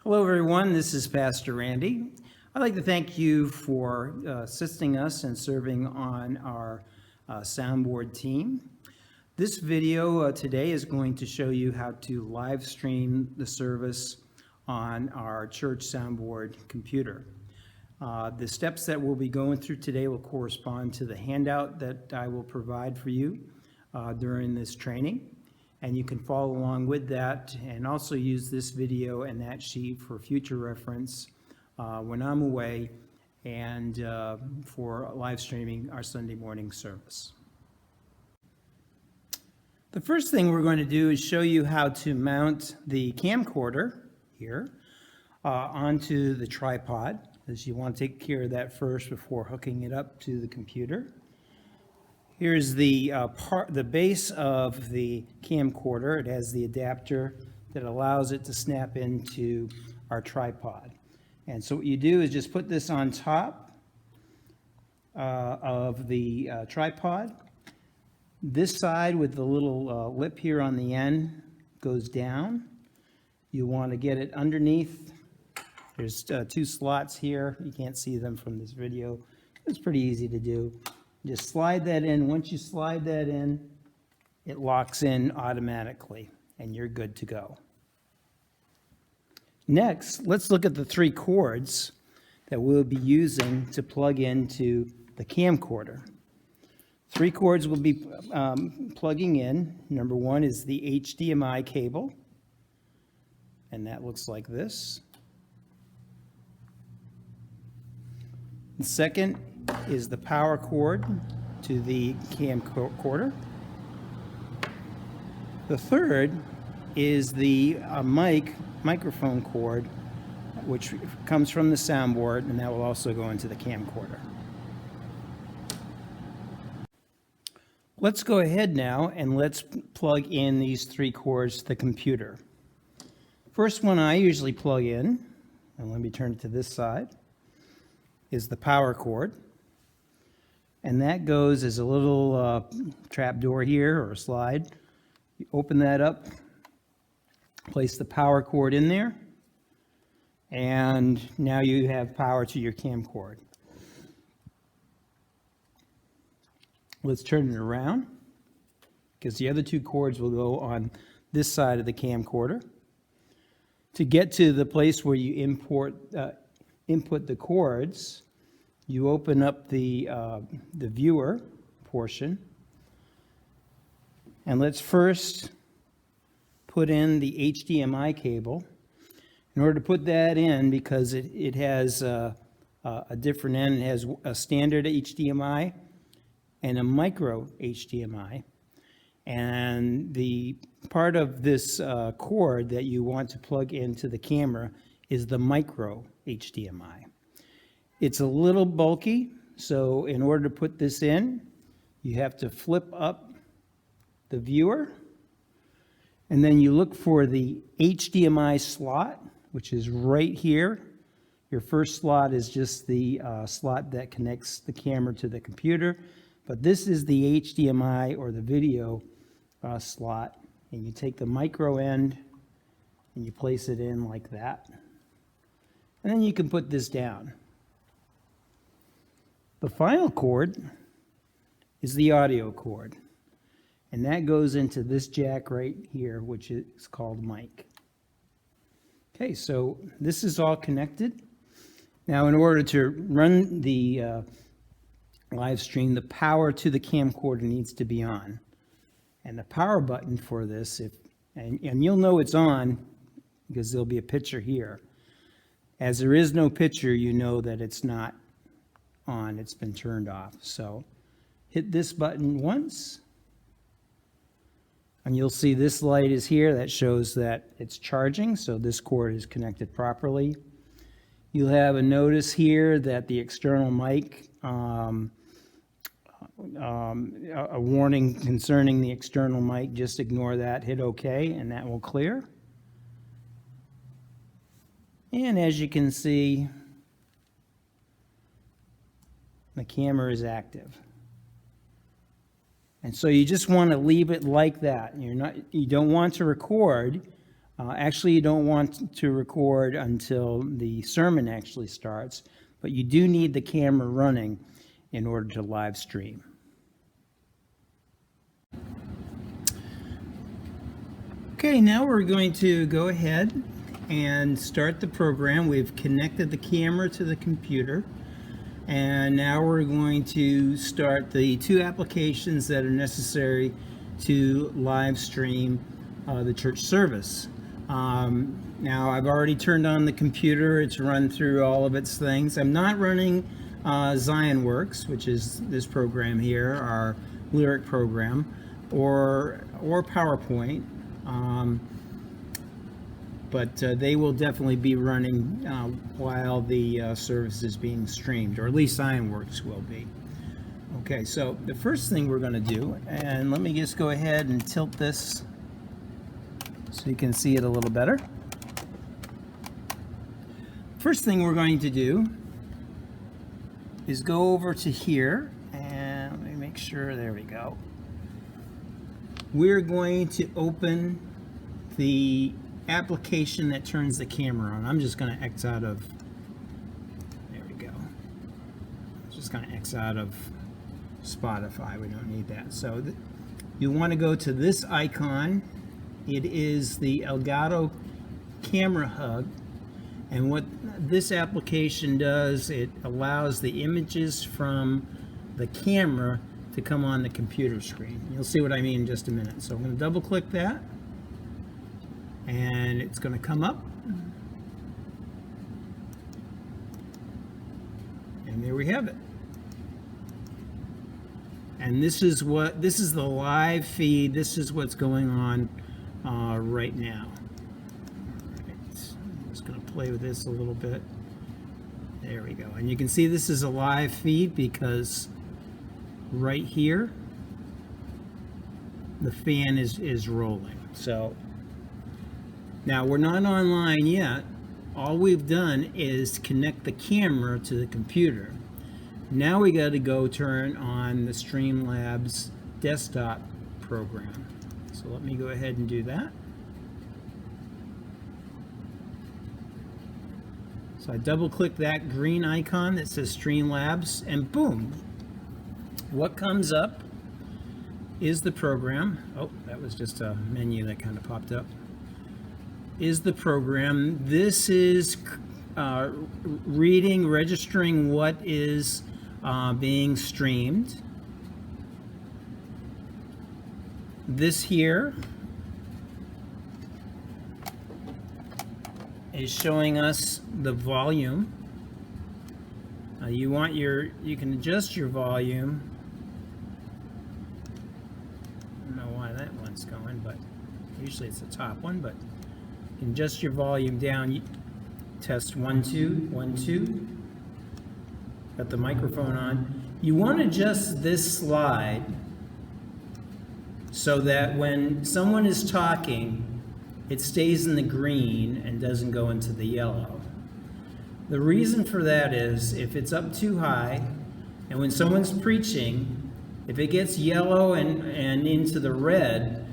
Hello, everyone. This is Pastor Randy. I'd like to thank you for assisting us and serving on our soundboard team. This video today is going to show you how to live stream the service on our church soundboard computer. The steps that we'll be going through today will correspond to the handout that I will provide for you during this training. And you can follow along with that and also use this video and that sheet for future reference when I'm away and for live streaming our Sunday morning service. The first thing we're going to do is show you how to mount the camcorder here onto the tripod, as you want to take care of that first before hooking it up to the computer. Here's the base of the camcorder. It has the adapter that allows it to snap into our tripod. And so what you do is just put this on top of the tripod. This side with the little lip here on the end goes down. You want to get it underneath. There's two slots here. You can't see them from this video. It's pretty easy to do. Just slide that in. Once you slide that in, it locks in automatically, and you're good to go. Next, let's look at the three cords that we'll be using to plug into the camcorder. Three cords we'll be plugging in. Number one is the HDMI cable, and that looks like this. The second is the power cord to the camcorder. The third is the microphone cord, which comes from the soundboard, and that will also go into the camcorder. Let's go ahead now and let's plug in these three cords to the computer. First one I usually plug in, and let me turn it to this side, is the power cord. And that goes as a little trap door here, or a slide. You open that up, place the power cord in there, and now you have power to your camcorder. Let's turn it around, because the other two cords will go on this side of the camcorder. To get to the place where you input the cords, you open up the viewer portion, and let's first put in the HDMI cable. In order to put that in, because it has a different end, it has a standard HDMI and a micro HDMI. And the part of this cord that you want to plug into the camera is the micro HDMI. It's a little bulky, so in order to put this in, you have to flip up the viewer, and then you look for the HDMI slot, which is right here. Your first slot is just the slot that connects the camera to the computer, but this is the HDMI or the video slot, and you take the micro end and you place it in like that, and then you can put this down. The final cord is the audio cord, and that goes into this jack right here, which is called mic. Okay, so this is all connected. Now, in order to run the live stream, the power to the camcorder needs to be on. And the power button for this, and you'll know it's on because there'll be a picture here. As there is no picture, you know that it's not on, it's been turned off. So hit this button once, and you'll see this light is here. That shows that it's charging, so this cord is connected properly. You'll have a notice here that the external mic, a warning concerning the external mic. Just ignore that, hit OK, and that will clear. And as you can see, the camera is active. And so you just want to leave it like that. You don't want to record Actually, you don't want to record until the sermon actually starts, but you do need the camera running in order to live stream. Okay, now we're going to go ahead and start the program. We've connected the camera to the computer, and now we're going to start the 2 applications that are necessary to live stream the church service. Now I've already turned on the computer. It's run through all of its things. I'm not running ZionWorks, which is this program here, our lyric program, or PowerPoint. But they will definitely be running while the service is being streamed, or at least ZionWorks will be. Okay, so the first thing we're going to do, and let me just go ahead and tilt this so you can see it a little better. First thing we're going to do is go over to here, and let me make sure, there we go. We're going to open the application that turns the camera on. I'm just going to X out of, there we go. Just going to X out of Spotify. We don't need that. So you want to go to this icon. It is the Elgato Camera Hub. And what this application does, it allows the images from the camera to come on the computer screen. You'll see what I mean in just a minute. So I'm going to double click that, and it's going to come up, and there we have it. And this is the live feed. This is what's going on right now. All right. I'm just going to play with this a little bit. There we go. And you can see this is a live feed because right here the fan is rolling. So now we're not online yet. All we've done is connect the camera to the computer. Now we got to go turn on the Streamlabs desktop program. So let me go ahead and do that. So I double click that green icon that says Streamlabs, and boom, what comes up is the program. Oh, that was just a menu that kind of popped up. Is the program. This is registering what is being streamed. This here is showing us the volume. You can adjust your volume. I don't know why that one's going, but usually it's the top one, but you can adjust your volume down. Test 1 2 1 2. Got the microphone on. You want to adjust this slide so that when someone is talking, it stays in the green and doesn't go into the yellow. The reason for that is if it's up too high, and when someone's preaching, if it gets yellow and into the red,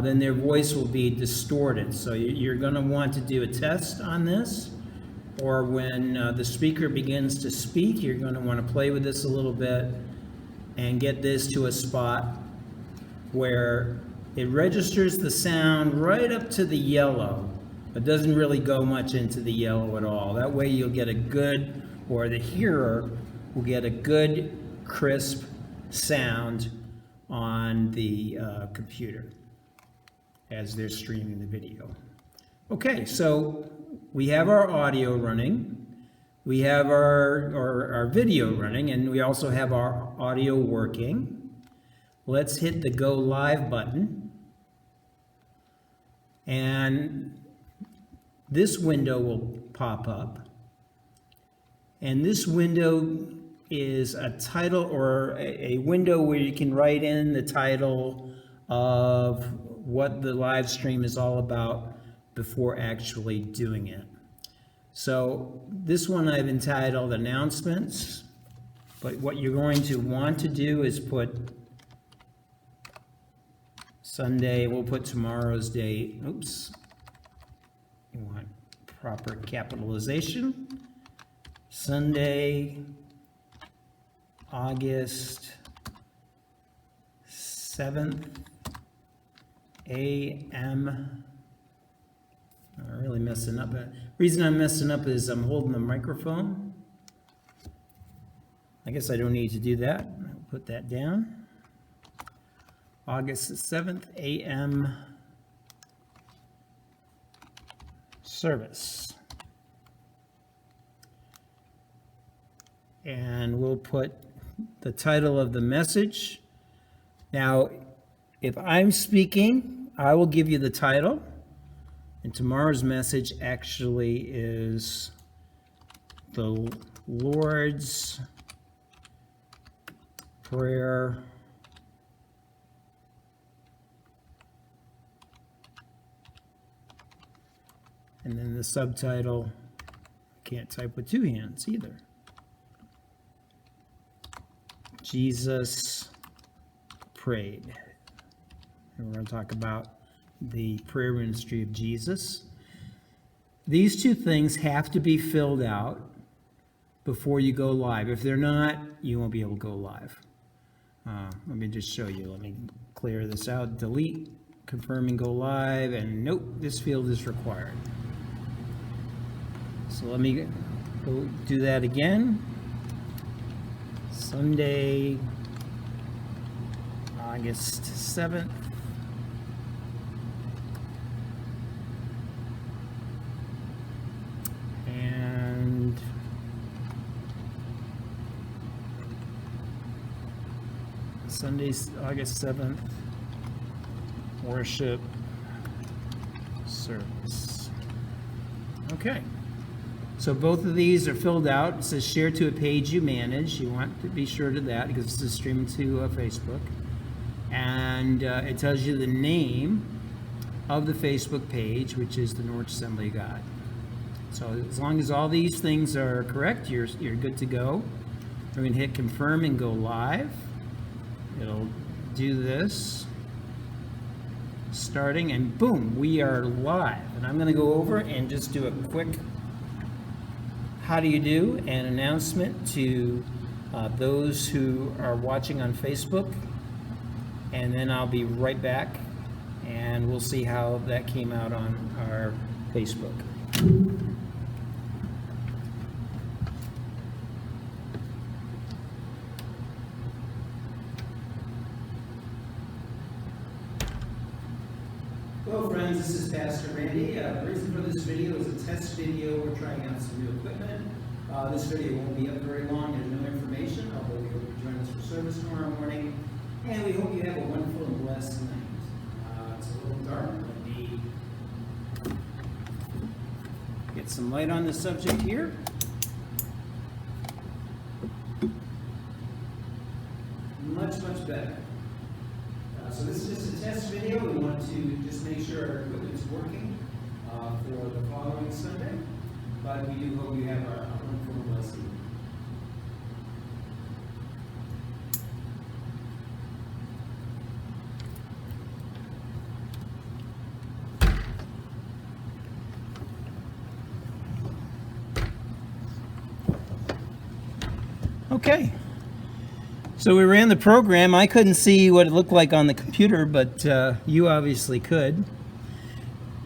then their voice will be distorted. So you're going to want to do a test on this, or when the speaker begins to speak, you're going to want to play with this a little bit and get this to a spot where it registers the sound right up to the yellow, but doesn't really go much into the yellow at all. That way you'll get a good, or the hearer will get a good, crisp sound on the computer as they're streaming the video. Okay, so we have our audio running, we have our video running, and we also have our audio working. Let's hit the Go Live button, and this window will pop up, and this window is a title, or a window where you can write in the title of what the live stream is all about before actually doing it. So this one I've entitled Announcements, but what you're going to want to do is put Sunday, we'll put tomorrow's date, oops, You want proper capitalization. Sunday, August 7th, a.m. I'm really messing up. The reason I'm messing up is I'm holding the microphone. I guess I don't need to do that. I'll put that down. August 7th, a.m. service. And we'll put the title of the message. Now, if I'm speaking, I will give you the title. And tomorrow's message actually is the Lord's Prayer and then the subtitle, I can't type with two hands either. Jesus prayed. And we're going to talk about the prayer ministry of Jesus. These two things have to be filled out before you go live. If they're not, you won't be able to go live. Let me just show you. Let me clear this out. Delete, confirm and go live, and nope, this field is required. So let me go do that again. Sunday, August 7th. And Sunday's August 7th, worship service. Okay. So both of these are filled out. It says share to a page you manage. You want to be sure to that because this is streaming to Facebook. And it tells you the name of the Facebook page, which is the Norwich Assembly of God. So as long as all these things are correct, you're good to go. We're going to hit confirm and go live. It'll do this. Starting, and boom, we are live. And I'm going to go over and just do a quick how do you do an announcement to those who are watching on Facebook. And then I'll be right back and we'll see how that came out on our Facebook. Hello friends, this is Pastor Randy. The reason for this video is a test video. We're trying out some new equipment. This video won't be up very long. There's no information, although we hope you join us for service tomorrow morning. And we hope you have a wonderful and blessed night. It's a little dark. Let me get some light on the subject here. Much, much better. So this is just a test video. We want to just make sure our equipment is working for the following Sunday. But we do hope you have a wonderful and blessed evening. Okay. So we ran the program. I couldn't see what it looked like on the computer, but you obviously could.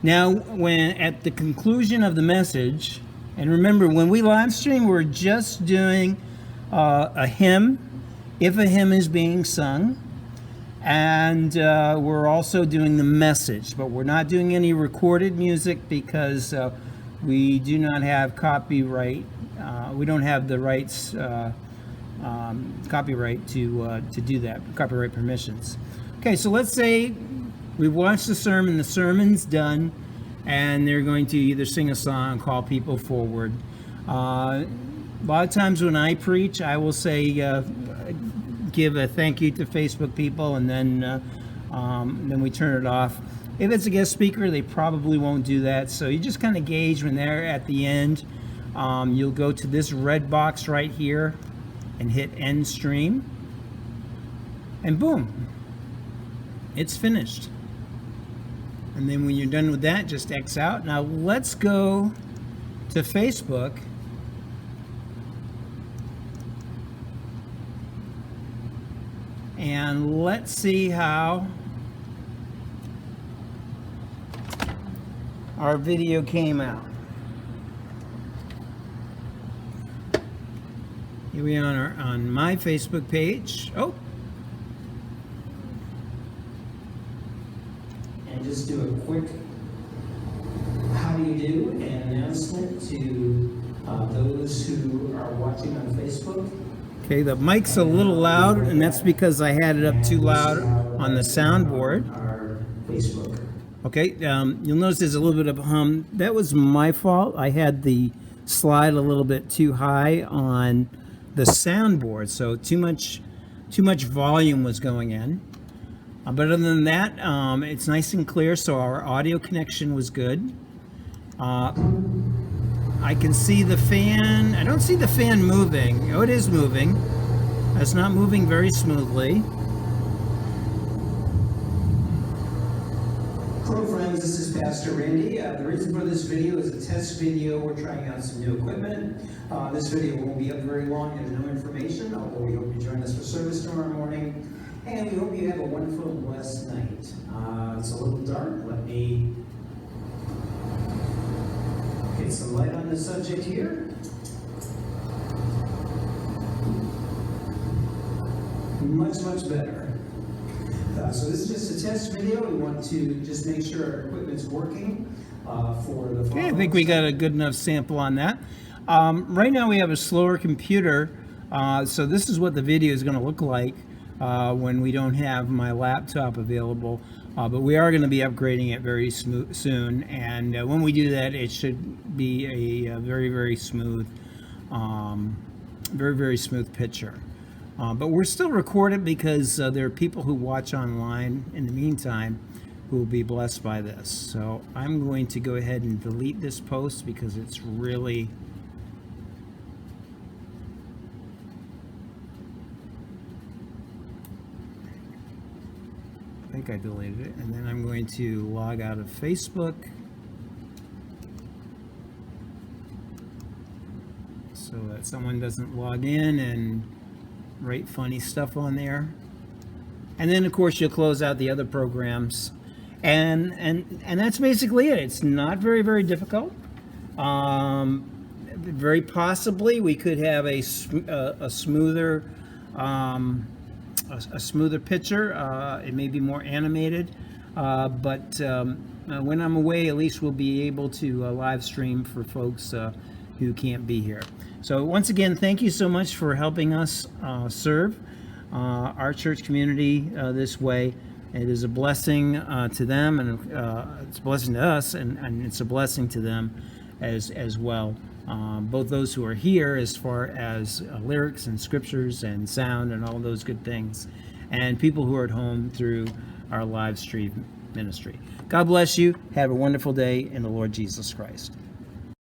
Now, when at the conclusion of the message, and remember, when we live stream, we're just doing a hymn, if a hymn is being sung, and we're also doing the message, but we're not doing any recorded music because we do not have copyright. We don't have the rights. Copyright to do that, copyright permissions. Okay, so let's say we've watched the sermon's done, and they're going to either sing a song, call people forward. A lot of times when I preach, I will say, give a thank you to Facebook people, and then we turn it off. If it's a guest speaker, they probably won't do that, so you just kind of gauge when they're at the end. You'll go to this red box right here, and hit end stream, and boom, it's finished. And then when you're done with that, just X out. Now let's go to Facebook. And let's see how our video came out. Here we are on my Facebook page. Oh. And just do a quick how do you do an announcement to those who are watching on Facebook. Okay, the mic's a little loud, and that's because I had it up too loud on the soundboard. Okay, you'll notice there's a little bit of a hum. That was my fault. I had the slide a little bit too high on the soundboard, so too much volume was going in. But other than that, it's nice and clear, so our audio connection was good. I can see the fan. I don't see the fan moving. Oh, it is moving. It's not moving very smoothly. Hello friends, this is Pastor Randy. The reason for this video is a test video. We're trying out some new equipment. This video won't be up very long. There's no information, although we hope you join us for service tomorrow morning. And we hope you have a wonderful and blessed night. It's a little dark. Let me get some light on the subject here. Much better. So this is just a test video. We want to just make sure our equipment's working for the. Okay, I think we got a good enough sample on that. Right now we have a slower computer, so this is what the video is going to look like when we don't have my laptop available. But we are going to be upgrading it very soon, and when we do that, it should be a very smooth, very smooth picture. But we're still recording because there are people who watch online in the meantime who will be blessed by this. So I'm going to go ahead and delete this post because it's really I think I deleted it, and then I'm going to log out of Facebook so that someone doesn't log in and write funny stuff on there. And then of course you'll close out the other programs, and that's basically it. It's not very difficult. Very possibly we could have a smoother a smoother picture. It may be more animated, but when I'm away, at least we'll be able to live stream for folks who can't be here. So once again, thank you so much for helping us serve our church community this way. It is a blessing to them, and it's a blessing to us, and it's a blessing to them as well. Both those who are here as far as lyrics and scriptures and sound and all those good things, and people who are at home through our live stream ministry. God bless you. Have a wonderful day in the Lord Jesus Christ.